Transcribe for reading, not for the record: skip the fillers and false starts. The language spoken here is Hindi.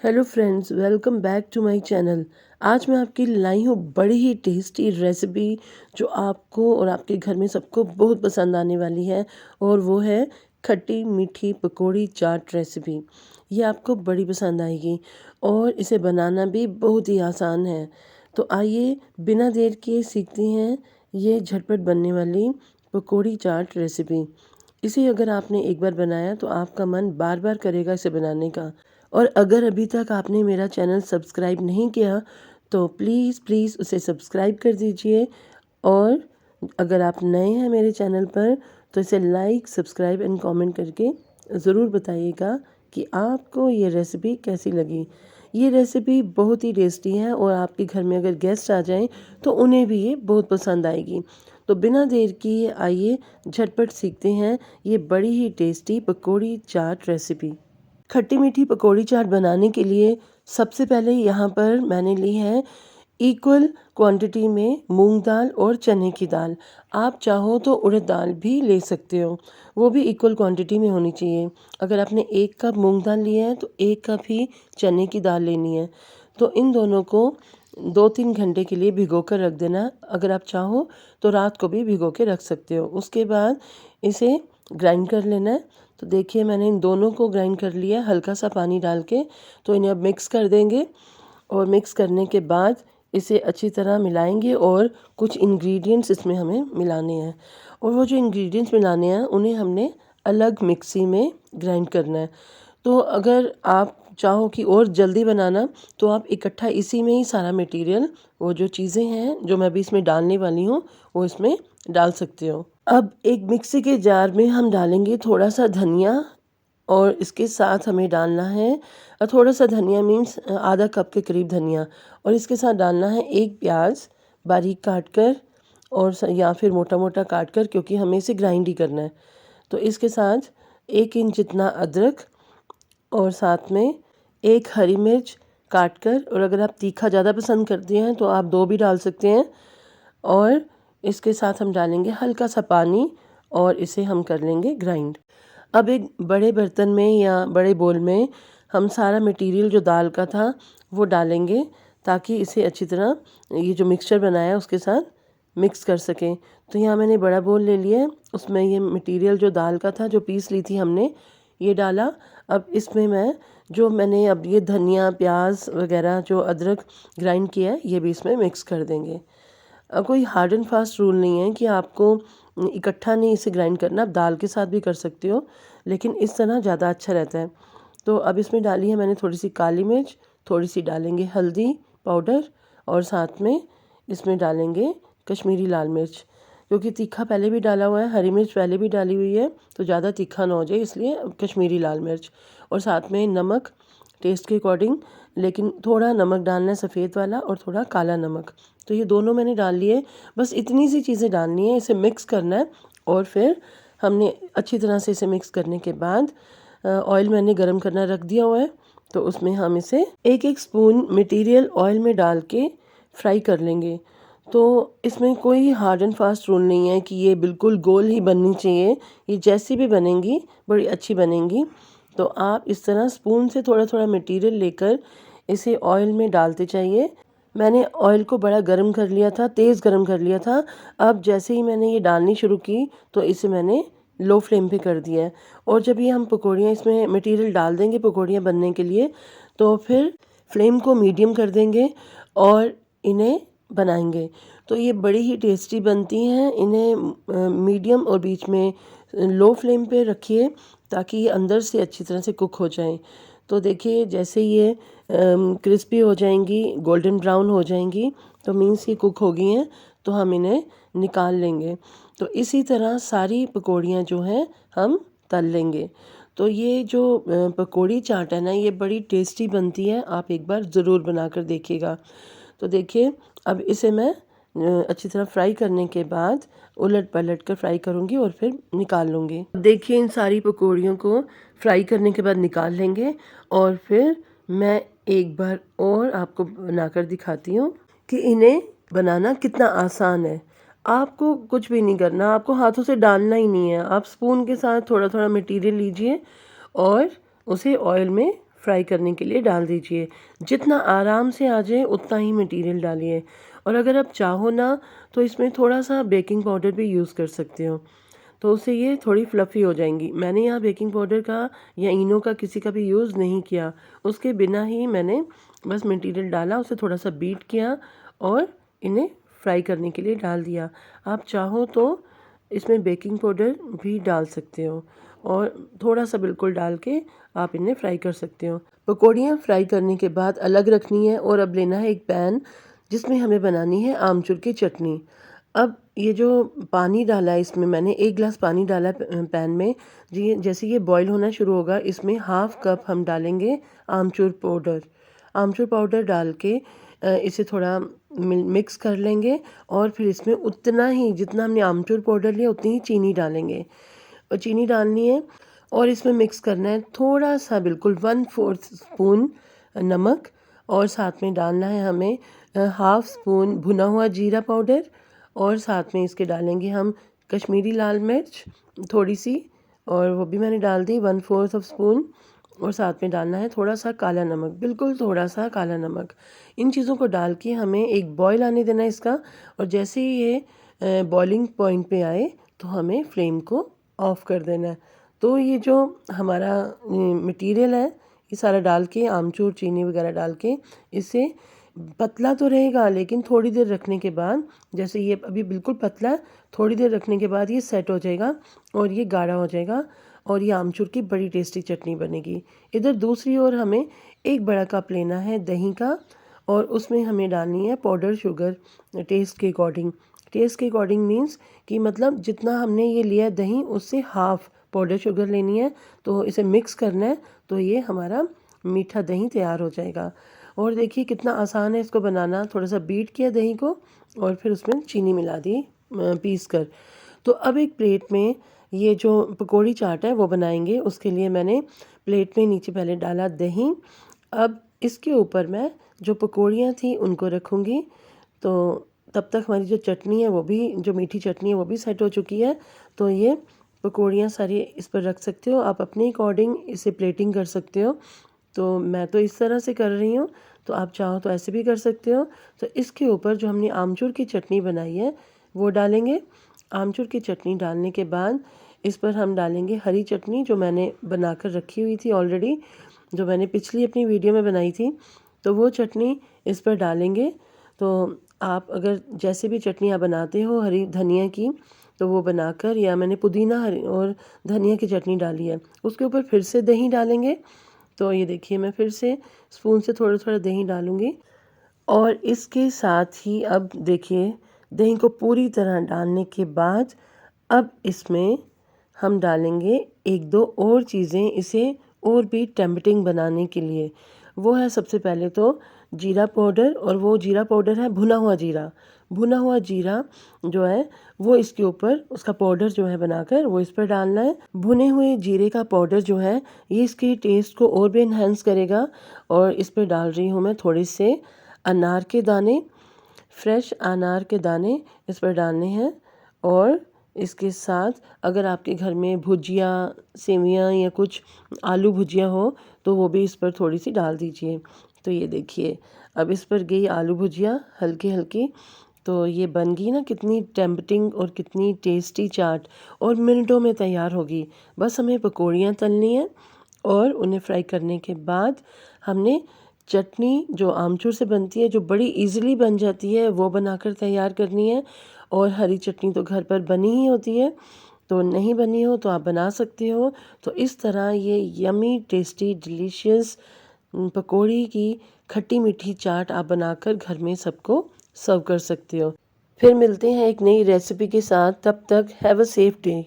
Hello friends, welcome back to my channel. आज मैं आपके लिए लाई हूँ बड़ी ही टेस्टी रेसिपी जो आपको और आपके घर में सबको बहुत पसंद आने वाली है। और वो है खट्टी मीठी पकौड़ी चाट रेसिपी। ये आपको बड़ी पसंद आएगी और इसे बनाना भी बहुत ही आसान है। तो आइए बिना देर किए सीखते हैं ये झटपट बनने वाली पकौड़ी चाट रेसिपी। इसे अगर आपने एक बार बनाया तो आपका मन बार बार करेगा इसे बनाने का। और अगर अभी तक आपने मेरा चैनल सब्सक्राइब नहीं किया तो प्लीज़ प्लीज़ उसे सब्सक्राइब कर दीजिए। और अगर आप नए हैं मेरे चैनल पर तो इसे लाइक सब्सक्राइब एंड कमेंट करके ज़रूर बताइएगा कि आपको ये रेसिपी कैसी लगी। ये रेसिपी बहुत ही टेस्टी है और आपके घर में अगर गेस्ट आ जाएं तो उन्हें भी ये बहुत पसंद आएगी। तो बिना देर किए आइए झटपट सीखते हैं ये बड़ी ही टेस्टी पकौड़ी चाट रेसिपी। खट्टी मीठी पकौड़ी चाट बनाने के लिए सबसे पहले यहाँ पर मैंने ली है इक्वल क्वांटिटी में मूंग दाल और चने की दाल। आप चाहो तो उड़द दाल भी ले सकते हो, वो भी इक्वल क्वांटिटी में होनी चाहिए। अगर आपने 1 कप मूंग दाल लिया है तो 1 कप ही चने की दाल लेनी है। तो इन दोनों को 2-3 घंटे के लिए भिगो कर रख देना। अगर आप चाहो तो रात को भी भिगो के रख सकते हो। उसके बाद इसे ग्राइंड कर लेना है। तो देखिए मैंने इन दोनों को ग्राइंड कर लिया हल्का सा पानी डाल के। तो इन्हें अब मिक्स कर देंगे और मिक्स करने के बाद इसे अच्छी तरह मिलाएंगे और कुछ इंग्रेडिएंट्स इसमें हमें मिलाने हैं। और वो जो इंग्रेडिएंट्स मिलाने हैं उन्हें हमने अलग मिक्सी में ग्राइंड करना है। तो अगर आप चाहो कि और जल्दी बनाना तो आप इकट्ठा इसी में ही सारा मटेरियल, वो जो चीज़ें हैं जो मैं अभी इसमें डालने वाली हूँ, वो इसमें डाल सकते हो। अब एक मिक्सी के जार में हम डालेंगे थोड़ा सा धनिया और इसके साथ हमें डालना है थोड़ा सा धनिया मीन्स आधा कप के करीब धनिया। और इसके साथ डालना है एक प्याज बारीक काट कर और या फिर मोटा मोटा काट कर, क्योंकि हमें इसे ग्राइंड ही करना है। तो इसके साथ 1 इंच जितना अदरक और साथ में एक हरी मिर्च काट कर, और अगर आप तीखा ज़्यादा पसंद करते हैं तो आप 2 भी डाल सकते हैं। और इसके साथ हम डालेंगे हल्का सा पानी और इसे हम कर लेंगे ग्राइंड। अब एक बड़े बर्तन में या बड़े बोल में हम सारा मटेरियल जो दाल का था वो डालेंगे, ताकि इसे अच्छी तरह ये जो मिक्सचर बनाया है उसके साथ मिक्स कर सकें। तो यहाँ मैंने बड़ा बोल ले लिया है, उसमें ये मटेरियल जो दाल का था जो पीस ली थी हमने ये डाला। अब इसमें मैंने अब ये धनिया प्याज वगैरह जो अदरक ग्राइंड किया है ये भी इसमें मिक्स कर देंगे। कोई हार्ड एंड फास्ट रूल नहीं है कि आपको इकट्ठा नहीं इसे ग्राइंड करना, आप दाल के साथ भी कर सकते हो, लेकिन इस तरह ज़्यादा अच्छा रहता है। तो अब इसमें डाली है मैंने थोड़ी सी काली मिर्च, थोड़ी सी डालेंगे हल्दी पाउडर और साथ में इसमें डालेंगे कश्मीरी लाल मिर्च, क्योंकि तीखा पहले भी डाला हुआ है, हरी मिर्च पहले भी डाली हुई है तो ज़्यादा तीखा ना हो जाए, इसलिए कश्मीरी लाल मिर्च। और साथ में नमक टेस्ट के अकॉर्डिंग, लेकिन थोड़ा नमक डालना है सफ़ेद वाला और थोड़ा काला नमक। तो ये दोनों मैंने डाल लिए। बस इतनी सी चीज़ें डालनी है, इसे मिक्स करना है। और फिर हमने अच्छी तरह से इसे मिक्स करने के बाद ऑयल मैंने गरम करना रख दिया हुआ है, तो उसमें हम इसे 1-1 स्पून मटेरियल ऑयल में डाल के फ्राई कर लेंगे। तो इसमें कोई हार्ड एंड फास्ट रूल नहीं है कि ये बिल्कुल गोल ही बननी चाहिए, ये जैसी भी बनेंगी बड़ी अच्छी बनेंगी। तो आप इस तरह स्पून से थोड़ा थोड़ा मटेरियल लेकर इसे ऑयल में डालते जाइए। मैंने ऑयल को बड़ा गर्म कर लिया था, तेज़ गर्म कर लिया था। अब जैसे ही मैंने ये डालनी शुरू की तो इसे मैंने लो फ्लेम पे कर दिया है। और जब ये हम पकौड़ियाँ इसमें मटेरियल डाल देंगे पकौड़ियाँ बनने के लिए, तो फिर फ्लेम को मीडियम कर देंगे और इन्हें बनाएंगे। तो ये बड़ी ही टेस्टी बनती हैं। इन्हें मीडियम और बीच में लो फ्लेम पे रखिए ताकि ये अंदर से अच्छी तरह से कुक हो जाएं। तो देखिए जैसे ये क्रिस्पी हो जाएंगी, गोल्डन ब्राउन हो जाएंगी, तो मीन्स ये कुक हो गई हैं, तो हम इन्हें निकाल लेंगे। तो इसी तरह सारी पकौड़ियाँ जो हैं हम तल लेंगे। तो ये जो पकौड़ी चाट है ना, ये बड़ी टेस्टी बनती है, आप एक बार ज़रूर बना कर देखिएगा। तो देखिए अब इसे मैं अच्छी तरह फ्राई करने के बाद उलट पलट कर फ्राई करूँगी और फिर निकाल लूँगी। देखिए इन सारी पकौड़ियों को फ्राई करने के बाद निकाल लेंगे और फिर मैं एक बार और आपको बनाकर दिखाती हूँ कि इन्हें बनाना कितना आसान है। आपको कुछ भी नहीं करना, आपको हाथों से डालना ही नहीं है, आप स्पून के साथ थोड़ा थोड़ा मटेरियल लीजिए और उसे ऑयल में फ्राई करने के लिए डाल दीजिए। जितना आराम से आ जाए उतना ही मटेरियल डालिए। और अगर आप चाहो ना तो इसमें थोड़ा सा बेकिंग पाउडर भी यूज़ कर सकते हो, तो उससे ये थोड़ी फ्लफ़ी हो जाएंगी। मैंने यहाँ बेकिंग पाउडर का या इनो का किसी का भी यूज़ नहीं किया, उसके बिना ही मैंने बस मटेरियल डाला, उसे थोड़ा सा बीट किया और इन्हें फ्राई करने के लिए डाल दिया। आप चाहो तो इसमें बेकिंग पाउडर भी डाल सकते हो और थोड़ा सा बिल्कुल डाल के आप इन्हें फ्राई कर सकते हो। पकौड़ियाँ फ्राई करने के बाद अलग रखनी है और अब लेना है एक पैन जिसमें हमें बनानी है आमचूर की चटनी। अब ये जो पानी डाला है इसमें मैंने 1 गिलास पानी डाला है पैन में। जी जैसे ये बॉईल होना शुरू होगा इसमें हाफ़ कप हम डालेंगे आमचूर पाउडर। आमचूर पाउडर डाल के इसे थोड़ा मिक्स कर लेंगे और फिर इसमें उतना ही जितना हमने आमचूर पाउडर लिया उतनी ही चीनी डालेंगे और चीनी डालनी है और इसमें मिक्स करना है थोड़ा सा बिल्कुल 1/4 स्पून नमक और साथ में डालना है हमें हाफ़ स्पून भुना हुआ जीरा पाउडर और साथ में इसके डालेंगे हम कश्मीरी लाल मिर्च थोड़ी सी और वो भी मैंने डाल दी 1/4 स्पून और साथ में डालना है थोड़ा सा काला नमक, बिल्कुल थोड़ा सा काला नमक। इन चीज़ों को डाल के हमें एक बॉयल आने देना है इसका और जैसे ही ये बॉइलिंग पॉइंट पे आए तो हमें फ्लेम को ऑफ़ कर देना है। तो ये जो हमारा मटेरियल है ये सारा डाल के आमचूर चीनी वगैरह डाल के इसे पतला तो रहेगा लेकिन थोड़ी देर रखने के बाद, जैसे ये अभी बिल्कुल पतला है, थोड़ी देर रखने के बाद ये सेट हो जाएगा और ये गाढ़ा हो जाएगा और ये आमचूर की बड़ी टेस्टी चटनी बनेगी। इधर दूसरी ओर हमें एक बड़ा कप लेना है दही का और उसमें हमें डालनी है पाउडर शुगर टेस्ट के अकॉर्डिंग। टेस्ट के अकॉर्डिंग मीन्स कि मतलब जितना हमने ये लिया दही उससे हाफ़ पाउडर शुगर लेनी है। तो इसे मिक्स करना है तो ये हमारा मीठा दही तैयार हो जाएगा। और देखिए कितना आसान है इसको बनाना। थोड़ा सा बीट किया दही को और फिर उसमें चीनी मिला दी पीस कर। तो अब एक प्लेट में ये जो पकौड़ी चाट है वो बनाएंगे। उसके लिए मैंने प्लेट में नीचे पहले डाला दही। अब इसके ऊपर मैं जो पकौड़ियाँ थी उनको रखूँगी। तो तब तक हमारी जो चटनी है वो भी, जो मीठी चटनी है वो भी सेट हो चुकी है। तो ये पकौड़ियाँ सारी इस पर रख सकते हो, आप अपने अकॉर्डिंग इसे प्लेटिंग कर सकते हो। तो मैं तो इस तरह से कर रही हूँ, तो आप चाहो तो ऐसे भी कर सकते हो। तो इसके ऊपर जो हमने आमचूर की चटनी बनाई है वो डालेंगे। आमचूर की चटनी डालने के बाद इस पर हम डालेंगे हरी चटनी जो मैंने बनाकर रखी हुई थी ऑलरेडी, जो मैंने पिछली अपनी वीडियो में बनाई थी। तो वो चटनी इस पर डालेंगे। तो आप अगर जैसे भी चटनी आप बनाते हो हरी धनिया की, तो वो बनाकर, या मैंने पुदीना हरी और धनिया की चटनी डाली है, उसके ऊपर फिर से दही डालेंगे। तो ये देखिए मैं फिर से स्पून से थोड़ा थोड़ा दही डालूँगी और इसके साथ ही अब देखिए दही को पूरी तरह डालने के बाद अब इसमें हम डालेंगे 1-2 और चीज़ें इसे और भी टेम्पटिंग बनाने के लिए। वो है सबसे पहले तो जीरा पाउडर, और वो जीरा पाउडर है भुना हुआ जीरा। भुना हुआ जीरा जो है वो इसके ऊपर, उसका पाउडर जो है बनाकर वो इस पर डालना है। भुने हुए जीरे का पाउडर जो है ये इसके टेस्ट को और भी इन्हेंस करेगा। और इस पर डाल रही हूँ मैं थोड़े से अनार के दाने, फ्रेश अनार के दाने इस पर डालने हैं। और इसके साथ अगर आपके घर में भुजिया, सेवियाँ या कुछ आलू भुजिया हो तो वो भी इस पर थोड़ी सी डाल दीजिए। तो ये देखिए अब इस पर गई आलू भुजिया हल्की हल्की। तो ये बन गई ना कितनी टेम्पटिंग और कितनी टेस्टी चाट, और मिनटों में तैयार होगी। बस हमें पकौड़ियाँ तलनी है और उन्हें फ्राई करने के बाद हमने चटनी जो आमचूर से बनती है, जो बड़ी इजीली बन जाती है, वो बनाकर तैयार करनी है। और हरी चटनी तो घर पर बनी ही होती है, तो नहीं बनी हो तो आप बना सकते हो। तो इस तरह ये यमी टेस्टी डिलीशियस पकौड़ी की खट्टी मीठी चाट आप बनाकर घर में सबको सर्व कर सकते हो। फिर मिलते हैं एक नई रेसिपी के साथ, तब तक हैव अ सेफ डे।